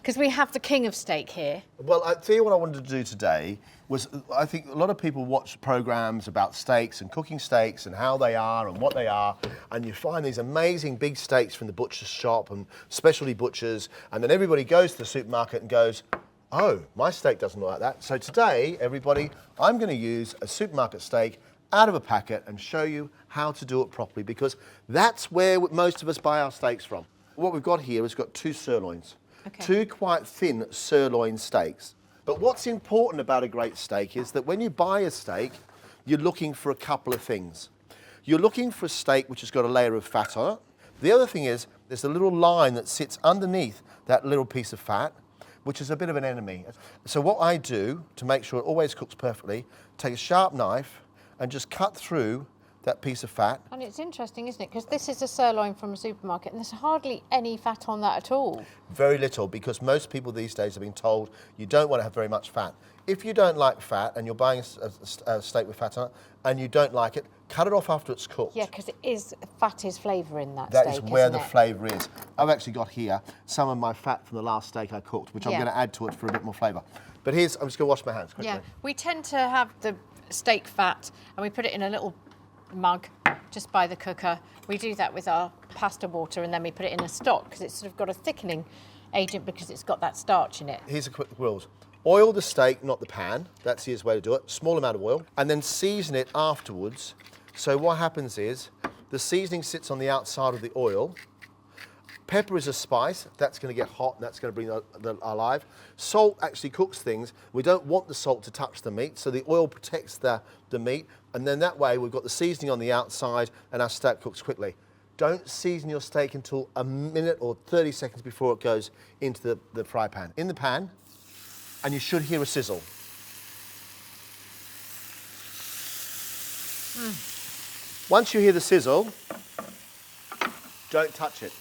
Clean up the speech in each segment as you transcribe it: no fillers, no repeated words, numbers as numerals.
Because we have the king of steak here. Well, I tell you what I wanted to do today was, I think a lot of people watch programs about steaks and cooking steaks and how they are and what they are, and you find these amazing big steaks from the butcher's shop and specialty butchers, and then everybody goes to the supermarket and goes, oh, my steak doesn't look like that. So today, everybody, I'm going to use a supermarket steak out of a packet and show you how to do it properly, because that's where most of us buy our steaks from. What we've got here is we've got 2 sirloins, Okay. 2 quite thin sirloin steaks. But what's important about a great steak is that when you buy a steak, you're looking for a couple of things. You're looking for a steak which has got a layer of fat on it. The other thing is there's a little line that sits underneath that little piece of fat, which is a bit of an enemy. So what I do to make sure it always cooks perfectly, take a sharp knife and just cut through that piece of fat. And it's interesting, isn't it? Because this is a sirloin from a supermarket and there's hardly any fat on that at all. Very little, because most people these days have been told you don't want to have very much fat. If you don't like fat and you're buying a steak with fat on it and you don't like it, cut it off after it's cooked. Yeah, because fat is flavour in that That steak, is where isn't the it? flavour is. I've actually got here some of my fat from the last steak I cooked, which I'm Yeah. going to add to it for a bit more flavour. But I'm just going to wash my hands quickly. Yeah, we tend to have the steak fat and we put it in a little mug just by the cooker. We do that with our pasta water and then we put it in a stock because it's sort of got a thickening agent because it's got that starch in it. Here's a quick rules. Oil the steak, not the pan. That's the easiest way to do it. Small amount of oil. And then season it afterwards. So what happens is the seasoning sits on the outside of the oil. Pepper is a spice. That's going to get hot and that's going to bring the alive. Salt actually cooks things. We don't want the salt to touch the meat, so the oil protects the meat. And then that way we've got the seasoning on the outside and our steak cooks quickly. Don't season your steak until a minute or 30 seconds before it goes into the fry pan. In the pan, and you should hear a sizzle. Once you hear the sizzle, don't touch it.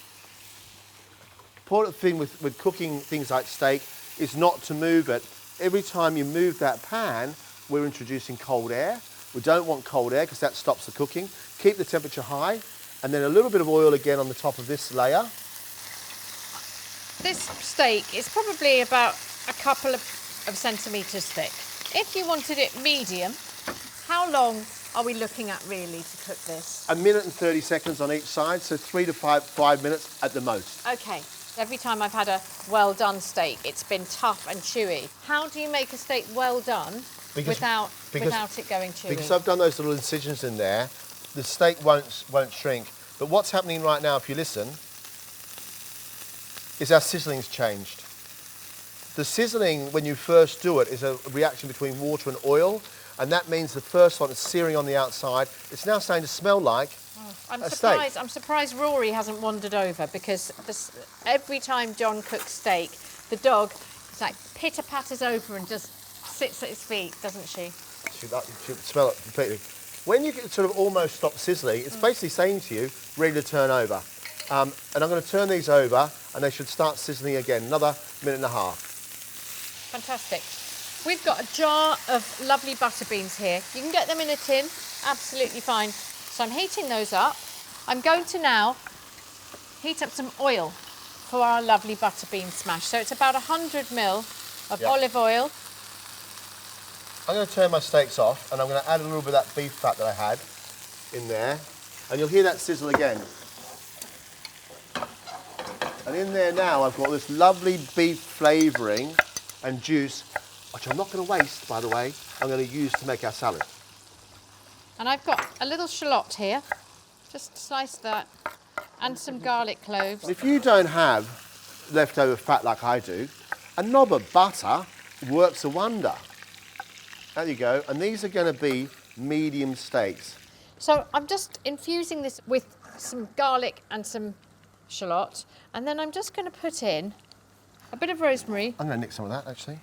Important thing with cooking things like steak is not to move it. Every time you move that pan, we're introducing cold air. We don't want cold air because that stops the cooking. Keep the temperature high, and then a little bit of oil again on the top of this layer. This steak is probably about a couple of centimetres thick. If you wanted it medium, how long are we looking at really to cook this? 1 minute and 30 seconds on each side, so 3 to 5 minutes at the most. Okay. Every time I've had a well done steak, it's been tough and chewy. How do you make a steak well done without it going chewy? Because I've done those little incisions in there, the steak won't shrink. But what's happening right now, if you listen, is our sizzling's changed. The sizzling, when you first do it, is a reaction between water and oil, and that means the first one is searing on the outside. It's now starting to smell like a steak. I'm surprised Rory hasn't wandered over, because every time John cooks steak, the dog is like pitter-patters over and just sits at his feet, doesn't she? She'll smell it completely. When you sort of almost stop sizzling, it's basically saying to you, ready to turn over. And I'm going to turn these over, and they should start sizzling again, another minute and a half. Fantastic. We've got a jar of lovely butter beans here. You can get them in a tin, absolutely fine. So I'm heating those up. I'm going to now heat up some oil for our lovely butter bean smash. So it's about 100 ml of olive oil. I'm going to turn my steaks off, and I'm going to add a little bit of that beef fat that I had in there, and you'll hear that sizzle again. And in there now I've got this lovely beef flavouring and juice, which I'm not going to waste, by the way. I'm going to use to make our salad. And I've got a little shallot here. Just slice that. And some garlic cloves. If you don't have leftover fat like I do, a knob of butter works a wonder. There you go. And these are going to be medium steaks. So I'm just infusing this with some garlic and some shallot. And then I'm just going to put in a bit of rosemary. I'm going to nick some of that, actually.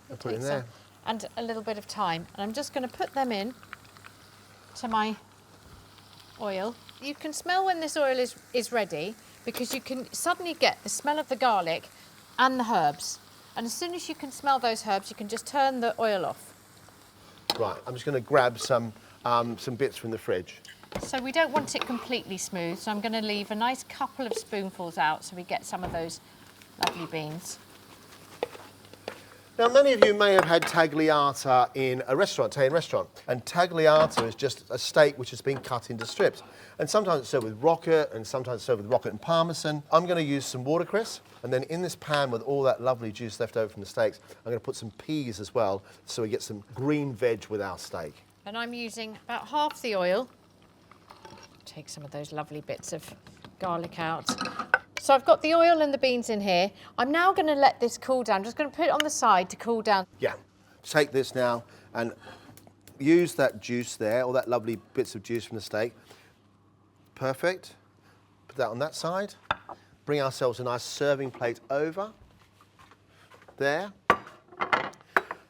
I'll put it in there. And a little bit of thyme. And I'm just going to put them in to my oil. You can smell when this oil is ready, because you can suddenly get the smell of the garlic and the herbs. And as soon as you can smell those herbs, you can just turn the oil off. Right, I'm just going to grab some bits from the fridge. So we don't want it completely smooth, so I'm going to leave a nice couple of spoonfuls out so we get some of those lovely beans. Now, many of you may have had tagliata in a restaurant, Italian restaurant, and tagliata is just a steak which has been cut into strips. And sometimes it's served with rocket, and sometimes it's served with rocket and parmesan. I'm going to use some watercress, and then in this pan with all that lovely juice left over from the steaks, I'm going to put some peas as well, so we get some green veg with our steak. And I'm using about half the oil. Take some of those lovely bits of garlic out. So I've got the oil and the beans in here. I'm now going to let this cool down. I'm just going to put it on the side to cool down. Yeah. Take this now and use that juice there, all that lovely bits of juice from the steak. Perfect. Put that on that side. Bring ourselves a nice serving plate over. There.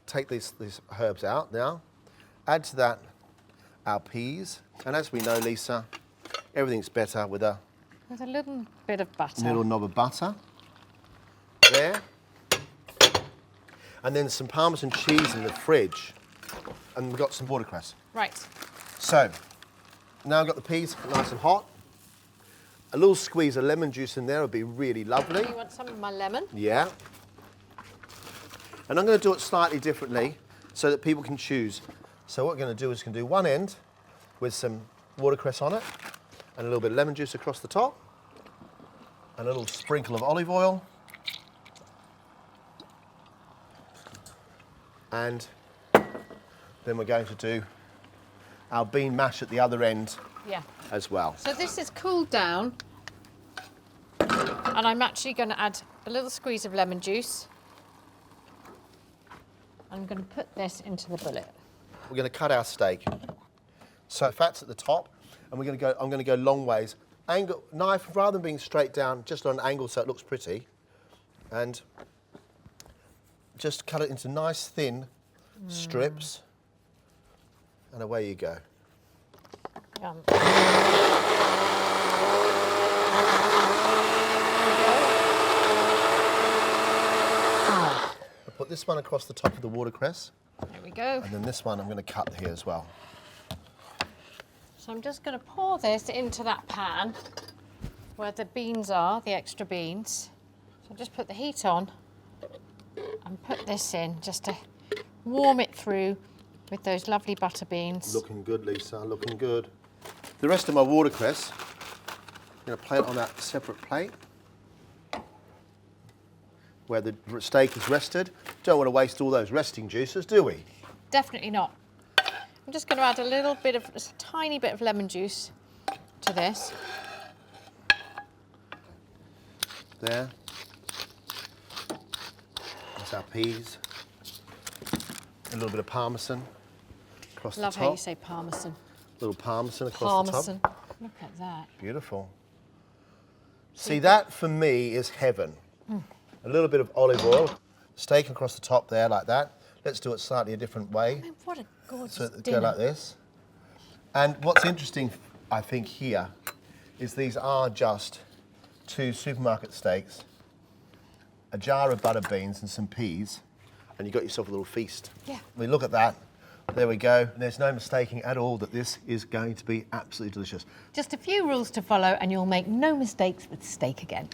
Take these herbs out now. Add to that our peas. And as we know, Lisa, everything's better with a little bit of butter. little knob of butter. There. And then some Parmesan cheese in the fridge. And we've got some watercress. Right. So, now I've got the peas nice and hot. A little squeeze of lemon juice in there would be really lovely. You want some of my lemon? Yeah. And I'm going to do it slightly differently so that people can choose. So what we're going to do is do one end with some watercress on it and a little bit of lemon juice across the top and a little sprinkle of olive oil. And then we're going to do our bean mash at the other end as well. So this is cooled down, and I'm actually going to add a little squeeze of lemon juice. I'm going to put this into the bullet. We're going to cut our steak. So fat's at the top, and I'm going to go long ways. Angle, knife, rather than being straight down, just on an angle so it looks pretty. And just cut it into nice thin strips. And away you go. Yum. I'll put this one across the top of the watercress. There we go. And then this one I'm going to cut here as well. So I'm just going to pour this into that pan where the beans are, the extra beans. So just put the heat on and put this in just to warm it through with those lovely butter beans. Looking good, Lisa, looking good. The rest of my watercress, I'm going to plate it on that separate plate where the steak is rested. Don't want to waste all those resting juices, do we? Definitely not. I'm just going to add a little bit of, just a tiny bit of lemon juice to this. There. That's our peas. A little bit of Parmesan across the top. Love how you say Parmesan. A little Parmesan across Parmesan. the top. Look at that. Beautiful. See, that for me is heaven. A little bit of olive oil, steak across the top there like that. Let's do it slightly a different way. I mean, what a gorgeous So dinner. go like this. And what's interesting, I think, here is these are just 2 supermarket steaks, a jar of butter beans and some peas, and you've got yourself a little feast. Yeah. We look at that. There we go. There's no mistaking at all that this is going to be absolutely delicious. Just a few rules to follow and you'll make no mistakes with steak again.